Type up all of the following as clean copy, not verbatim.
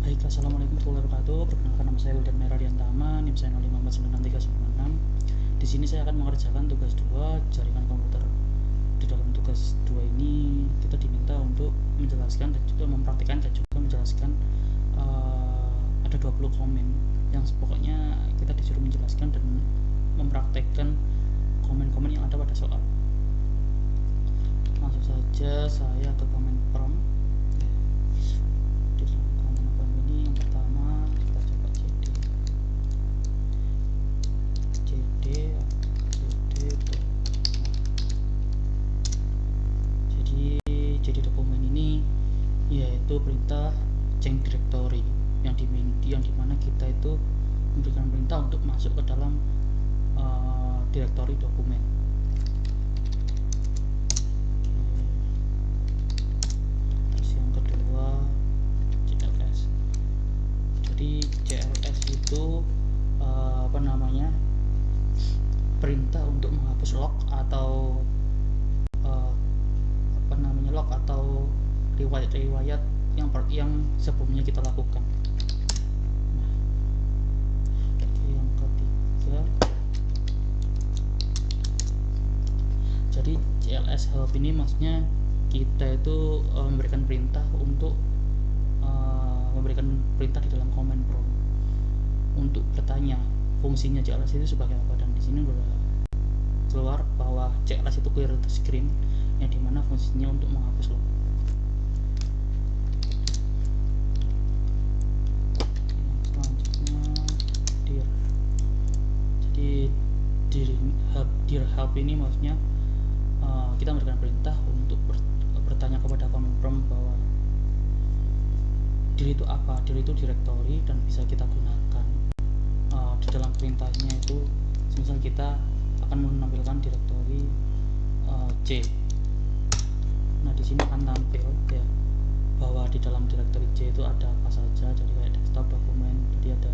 Baik, assalamualaikum warahmatullahi wabarakatuh. Perkenalkan, nama saya Wildan Meradiantama, NIM saya 05496396. Di sini saya akan mengerjakan tugas 2 jaringan komputer. Di dalam tugas 2 ini kita diminta untuk menjelaskan dan juga mempraktikkan dan juga menjelaskan ada 20 komen yang pokoknya kita disuruh menjelaskan dan mempraktekkan komen-komen yang ada pada soal. Langsung saja saya ke komen prompt. Di dalam komen prompt ini yang pertama kita coba jadi dokumen ini yaitu perintah change directory yang dimana kita itu memberikan perintah untuk masuk ke dalam directory dokumen. Terus yang kedua CLS. Jadi CLS itu perintah untuk menghapus log atau log atau riwayat yang sebelumnya kita lakukan. Yang ketiga, jadi CLS help ini maksudnya kita itu memberikan perintah untuk memberikan perintah di dalam command prompt untuk bertanya fungsinya CLS itu sebagai apa, dan di sini udah keluar bahwa CLS itu clear the screen yang dimana fungsinya untuk menghapus log. Yang selanjutnya dir help ini maksudnya kita memberikan perintah untuk bertanya kepada command prompt bahwa dir itu apa, dir itu directory dan bisa kita gunakan di dalam perintahnya itu. Misal kita akan menampilkan directory C. Nah, di sini akan tampil ya bahwa di dalam directory C itu ada apa saja. Jadi kayak desktop, dokumen, jadi ada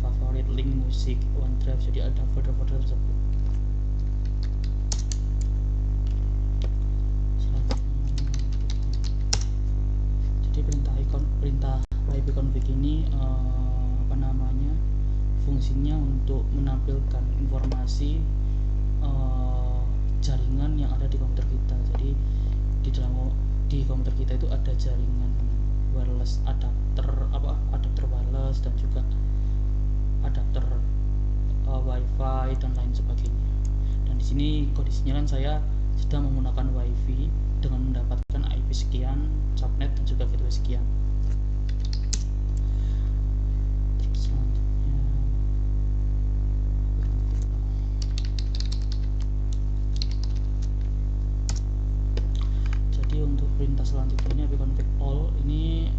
favorit, link, musik, OneDrive, jadi ada folder-folder tersebut. Jadi perintah ipconfig ini fungsinya untuk menampilkan informasi jaringan yang ada di komputer kita. Jadi di komputer kita itu ada jaringan wireless, adapter wireless dan juga adapter wifi dan lain sebagainya. Dan di sini kondisinya kan saya sedang menggunakan wifi dengan mendapatkan IP sekian, subnet dan juga gateway sekian. Untuk perintah selanjutnya ipconfig all ini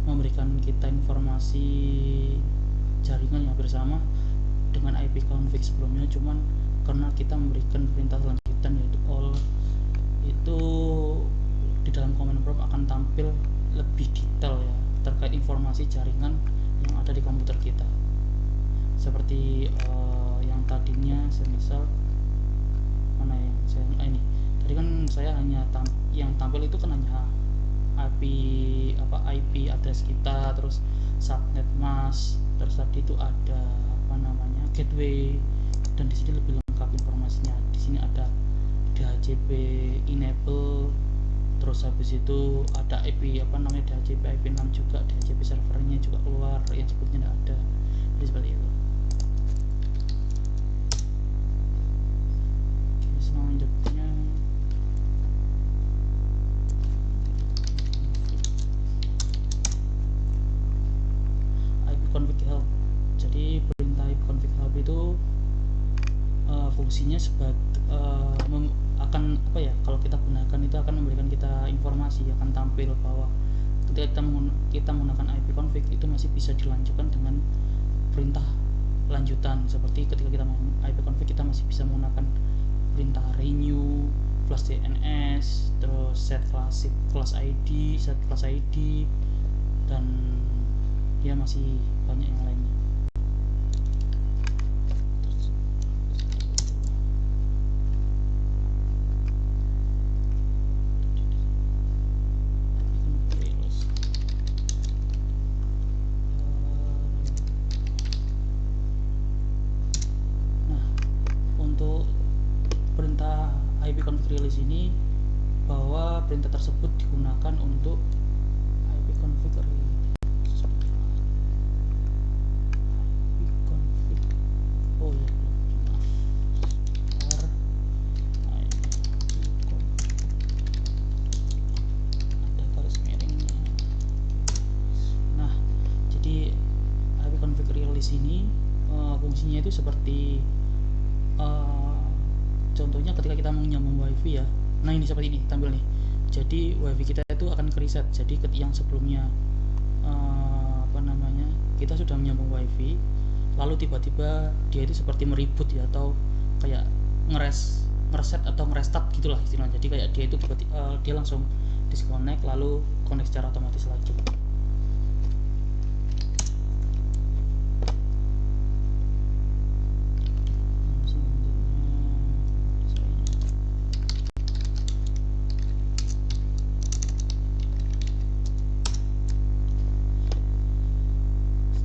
memberikan kita informasi jaringan yang bersama dengan ipconfig sebelumnya, cuman karena kita memberikan perintah selanjutnya yaitu all, itu di dalam command prompt akan tampil lebih detail ya terkait informasi jaringan yang ada di komputer kita. Seperti yang tadinya semisal mana yang saya ini tadi kan saya hanya yang tampil itu kan hanya IP address kita, terus subnet mask, terus tadi itu ada gateway, dan di sini lebih lengkap informasinya. Di sini ada DHCP enable, terus habis itu ada DHCP IP6 juga, DHCP servernya juga keluar yang sebelumnya tidak ada. Jadi seperti itu. Oke, selanjutnya ipconfig help. Jadi perintah ipconfig help itu fungsinya kalau kita gunakan itu akan memberikan kita informasi, akan tampil bahwa ketika kita menggunakan ipconfig itu masih bisa dilanjutkan dengan perintah lanjutan. Seperti ketika kita menggunakan ipconfig kita masih bisa menggunakan perintah renew, flash DNS, terus set class ID, dan ya masih banyak yang lainnya. release ini bahwa perintah tersebut digunakan untuk ipconfig oh ya maaf ada garis miringnya. Nah, jadi ipconfig release ini fungsinya itu seperti contohnya ketika kita menyambung wifi ya. Nah, ini seperti ini tampil nih. Jadi wifi kita itu akan ke reset. Jadi yang sebelumnya kita sudah menyambung wifi, lalu tiba-tiba dia itu seperti meribut ya, atau kayak ngereset atau ngerestart gitulah istilahnya. Jadi kayak dia itu dia langsung disconnect lalu connect secara otomatis lagi.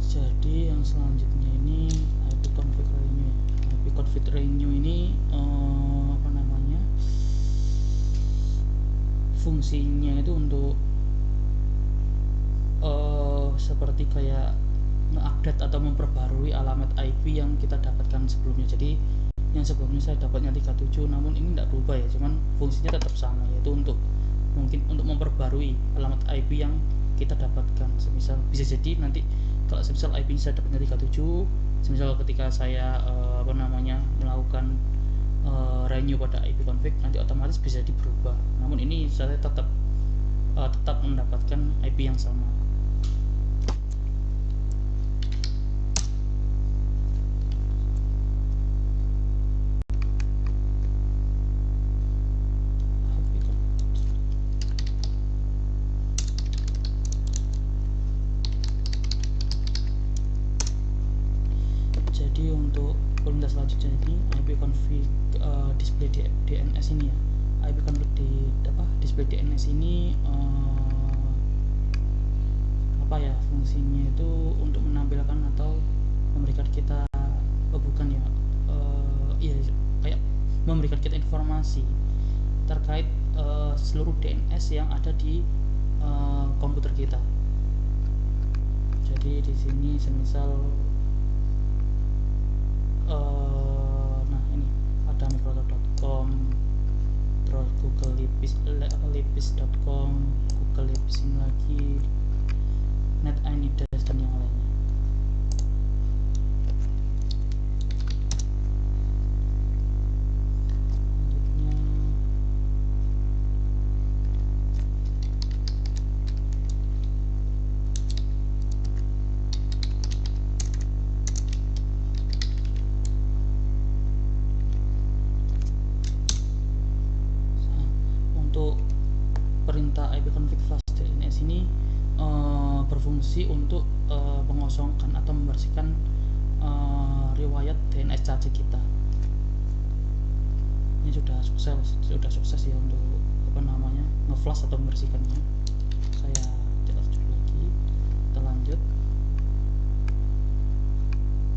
Jadi yang selanjutnya ini ipconfig renew. ipconfig renew ini fungsinya itu untuk seperti kayak nge-update atau memperbarui alamat IP yang kita dapatkan sebelumnya. Jadi yang sebelumnya saya dapatnya 37, namun ini tidak berubah ya, cuman fungsinya tetap sama, yaitu mungkin untuk memperbarui alamat IP yang kita dapatkan. Semisal bisa jadi nanti kalau semisal IP saya dapatnya 37, semisal ketika saya melakukan renew pada ipconfig, nanti otomatis bisa berubah. Namun ini saya tetap mendapatkan IP yang sama. Jadi untuk perintah selanjutnya ini ipconfig display DNS ini ya. ipconfig display DNS ini fungsinya itu untuk menampilkan atau memberikan kita kayak memberikan kita informasi terkait seluruh DNS yang ada di komputer kita. Jadi di sini semisal nah ini ada microsoft.com, terus Google Libis.com, Google Libis ini lagi, NetInDesk dan yang lainnya. Untuk perintah ipconfig flash DNS ini berfungsi untuk mengosongkan atau membersihkan riwayat DNS cache kita. Ini sudah sukses ya untuk ngeflash atau membersihkannya. Saya cetak lagi, kita lanjut.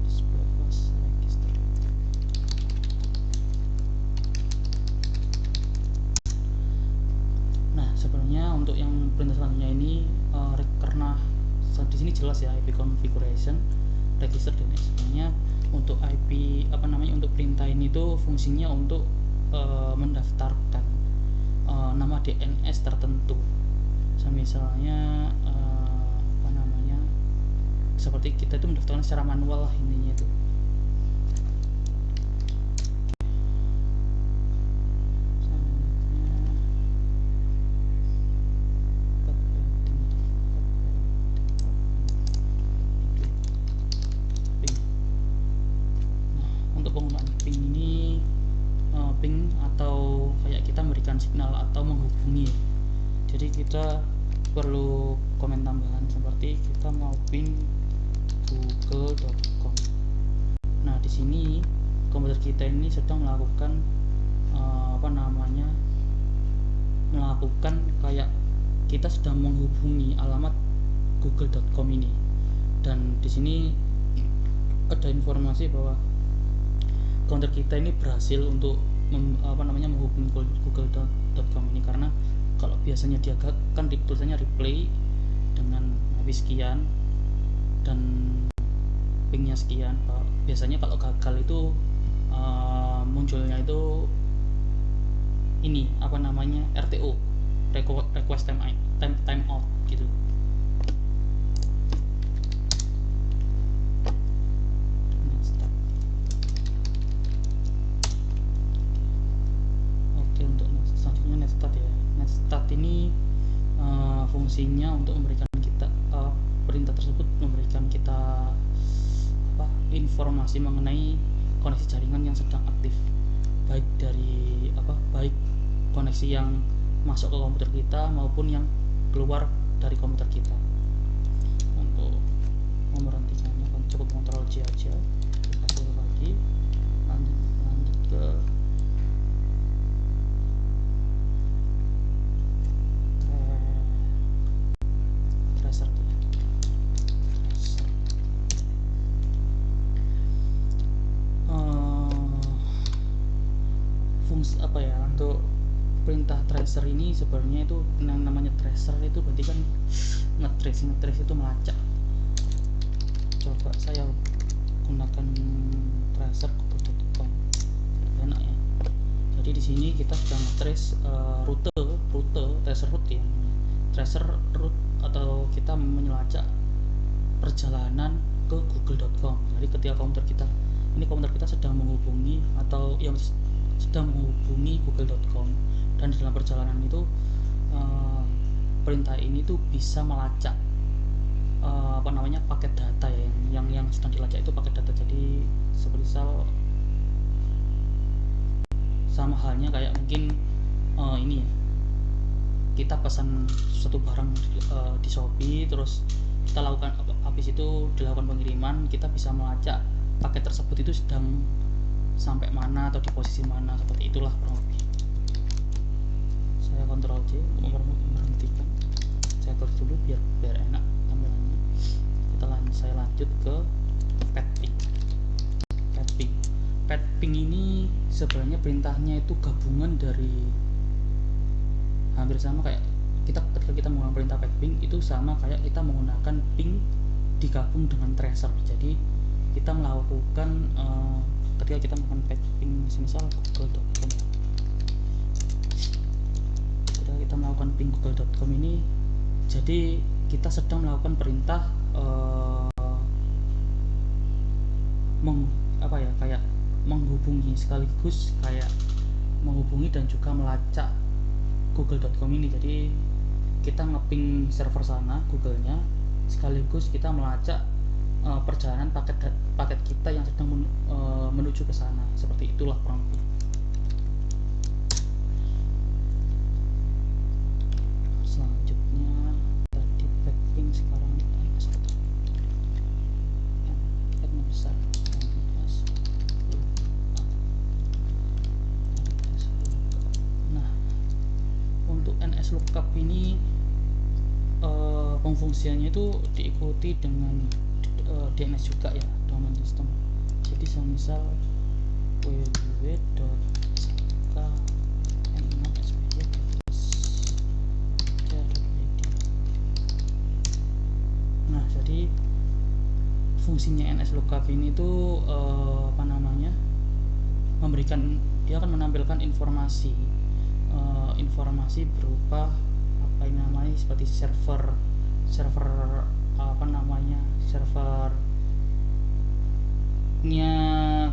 Display flash register. Nah, sebenarnya untuk yang perintah selanjutnya ini karena di sini jelas ya IP configuration register DNS. Sebenarnya untuk untuk perintah ini tuh fungsinya untuk mendaftarkan nama DNS tertentu. Misalnya seperti kita itu mendaftarkan secara manual lah intinya itu. Penggunaan ping ini ping atau kayak kita memberikan signal atau menghubungi. Jadi kita perlu komen tambahan seperti kita mau ping google.com. Nah, di sini komputer kita ini sedang melakukan melakukan kayak kita sedang menghubungi alamat google.com ini. Dan di sini ada informasi bahwa komputer kita ini berhasil untuk menghubungi google.com ini, karena kalau biasanya dia kan tulisannya replay dengan habis sekian dan pingnya sekian. Biasanya kalau gagal itu munculnya itu ini RTO, request time out gitu. Oke, untuk selanjutnya netstart ya. Netstart ini fungsinya untuk memberikan kita perintah tersebut memberikan kita informasi mengenai koneksi jaringan yang sedang aktif, baik koneksi yang masuk ke komputer kita maupun yang keluar dari komputer kita. Untuk memberhentikannya cukup Ctrl J aja, kasih lagi, lanjut ke tracer. Fungsi untuk perintah tracer ini sebenarnya itu yang namanya tracer itu berarti kan ngetrace itu melacak. Coba saya gunakan tracer google.com, enak ya. Jadi di sini kita sedang trace rute tracer route ya, tracer route, atau kita menyelacak perjalanan ke google.com. Jadi ketika komputer kita sedang menghubungi atau yang sedang menghubungi google.com, dan dalam perjalanan itu perintah ini tuh bisa melacak paket data ya, yang sedang dilacak itu paket data. Jadi semisal sama halnya kayak mungkin ini ya, kita pesan suatu barang di Shopee, terus kita lakukan habis itu dilakukan pengiriman, kita bisa melacak paket tersebut itu sedang sampai mana atau di posisi mana, seperti itulah kurang lebih. Saya Ctrl J untuk memberhentikan, saya close dulu biar enak tampilannya. Saya lanjut ke Petping ini sebenarnya perintahnya itu gabungan dari, hampir sama kayak ketika kita menggunakan perintah petping itu sama kayak kita menggunakan ping digabung dengan tracer. Jadi kita melakukan ketika kita melakukan petping misal google.com, ketika kita melakukan ping google.com ini, jadi kita sedang melakukan perintah kayak menghubungi, sekaligus kayak menghubungi dan juga melacak google.com ini. Jadi kita ngeping server sana Google-nya, sekaligus kita melacak perjalanan paket kita yang sedang menuju ke sana. Seperti itulah kurang lebih. Selanjutnya tadi petping, sekarang besar. Nah, untuk NS lookup ini pengfungsiannya itu diikuti dengan DNS juga ya, domain system. Jadi semisal nah, jadi fungsinya NS lookup ini tuh dia akan menampilkan informasi berupa seperti servernya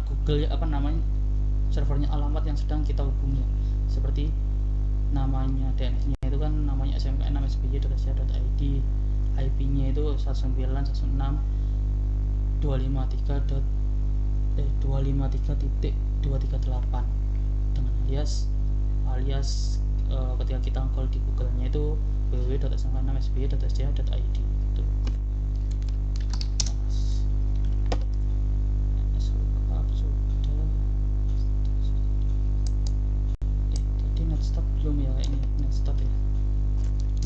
Google servernya alamat yang sedang kita hubungi, seperti namanya DNS-nya itu kan namanya smk6sby.ac.id, IP-nya itu 191.253.238 dengan alias ketika kita call di Google-nya itu www.smk6sby.ac.id gitu. Tadi netstart belum ya, kayaknya netstart ya,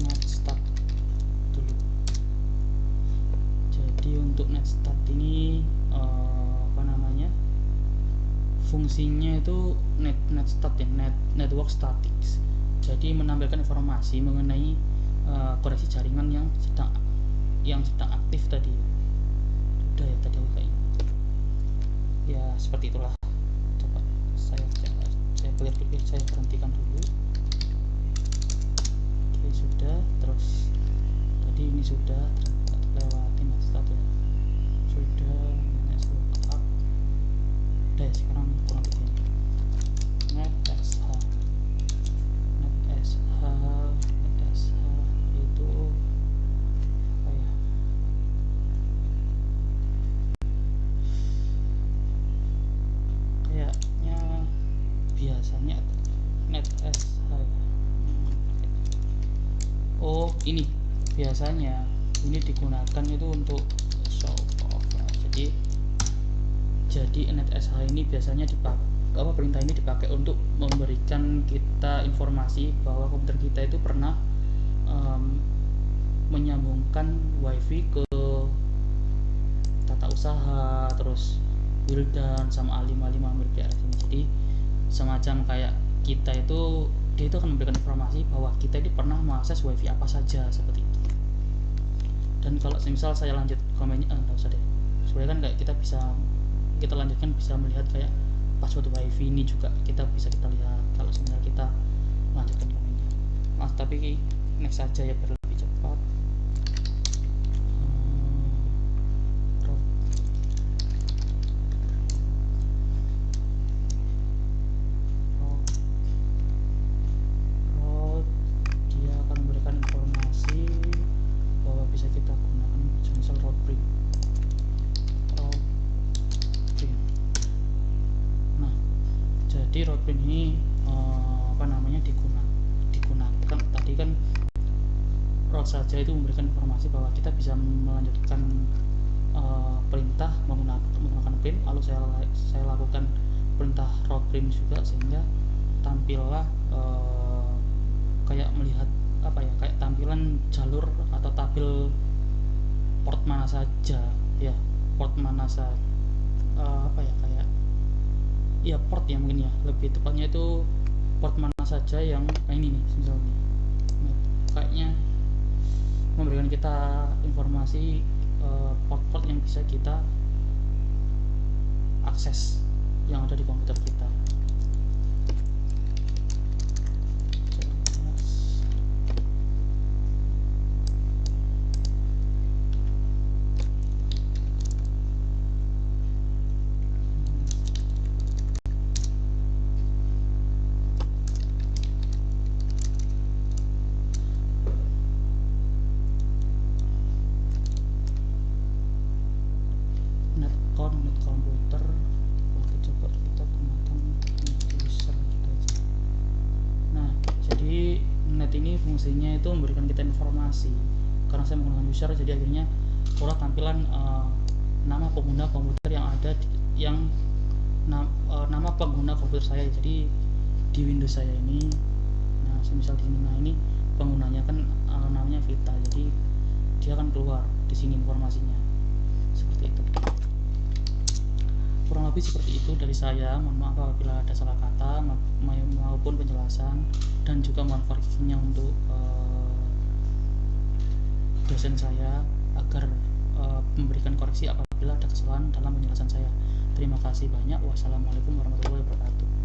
netstart dulu. Jadi untuk netstart ini fungsinya itu network statics. Jadi menampilkan informasi mengenai koneksi jaringan yang sedang aktif tadi. Udah ya tadi aku kayaknya. Ya seperti itulah. Coba saya clear dulu, saya berhentikan dulu. Oke, sudah. Terus tadi ini sudah lewatin stat ya. Sudah next lookup. Udah ya, sekarang kurang begini. NetSH itu apa ya? Kayaknya biasanya NetSH ya. Oh ini biasanya ini digunakan itu untuk show off. Jadi NetSH ini biasanya perintah ini dipakai untuk memberikan kita informasi bahwa komputer kita itu pernah menyambungkan WiFi ke tata usaha, terus Wildan sama A55 milik daerah sini. Jadi semacam kayak dia itu akan memberikan informasi bahwa kita ini pernah mengakses WiFi apa saja seperti itu. Dan kalau misal saya lanjut komennya, nggak usah deh. Sebenarnya kan kayak kita lanjutkan bisa melihat kayak password WiFi ini juga kita lihat kalau sebenarnya kita lanjutkan komennya. Tapi next saja ya biar lebih cepat. Dia akan memberikan informasi bahwa bisa kita gunakan misal route print. Nah, jadi route print ini digunakan tadi kan route saja itu memberikan informasi bahwa kita bisa melanjutkan perintah menggunakan print, lalu saya lakukan perintah route print juga sehingga tampillah kayak melihat kayak tampilan jalur atau tabel port mana saja ya, kayak ya port ya, mungkin ya lebih tepatnya itu port mana saja yang ini nih misalnya. Nah, kayaknya memberikan kita informasi port-port yang bisa kita akses yang ada di komputer kita. Net komputer. Oke, coba kita gunakan net user gitu aja. Nah, jadi net ini fungsinya itu memberikan kita informasi. Karena saya menggunakan user, jadi akhirnya keluar tampilan nama pengguna komputer yang ada nama pengguna komputer saya. Jadi di Windows saya ini, nah semisal di sini, nah ini penggunanya kan namanya Vita, jadi dia akan keluar di sini informasinya seperti itu. Kurang lebih seperti itu dari saya. Mohon maaf apabila ada salah kata maupun penjelasan, dan juga mohon forgive-nya untuk dosen saya agar memberikan koreksi apabila ada kesalahan dalam penjelasan saya. Terima kasih banyak. Wassalamualaikum warahmatullahi wabarakatuh.